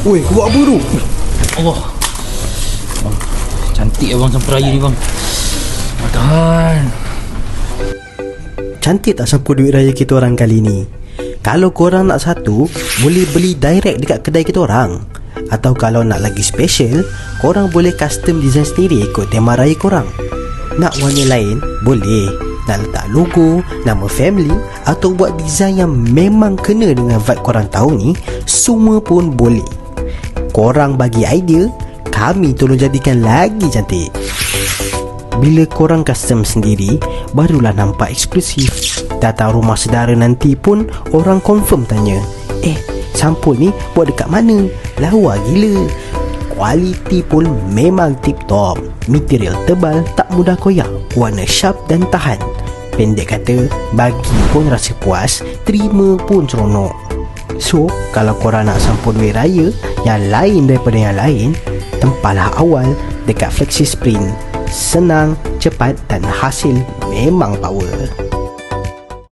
Oi, kau buat apa tu? Allah. Cantik abang sampul raya ni bang. Makan. Cantik tak sampul duit raya kita orang kali ni? Kalau korang nak satu, boleh beli direct dekat kedai kita orang. Atau kalau nak lagi special, korang boleh custom design sendiri ikut tema raya korang. Nak warna lain, boleh. Nak letak logo, nama family atau buat design yang memang kena dengan vibe korang tahu ni, semua pun boleh. Korang bagi idea, kami tolong jadikan lagi cantik. Bila korang custom sendiri, barulah nampak eksklusif. Datang rumah saudara nanti pun orang confirm tanya, sampul ni buat dekat mana? Lawa gila. Kualiti pun memang tip top. Material tebal, tak mudah koyak. Warna sharp dan tahan. Pendek kata, bagi pun rasa puas, terima pun seronok. So, kalau korang nak sampul duit raya yang lain daripada yang lain, tempahlah awal dekat Flexi Sprint. Senang, cepat dan hasil memang power.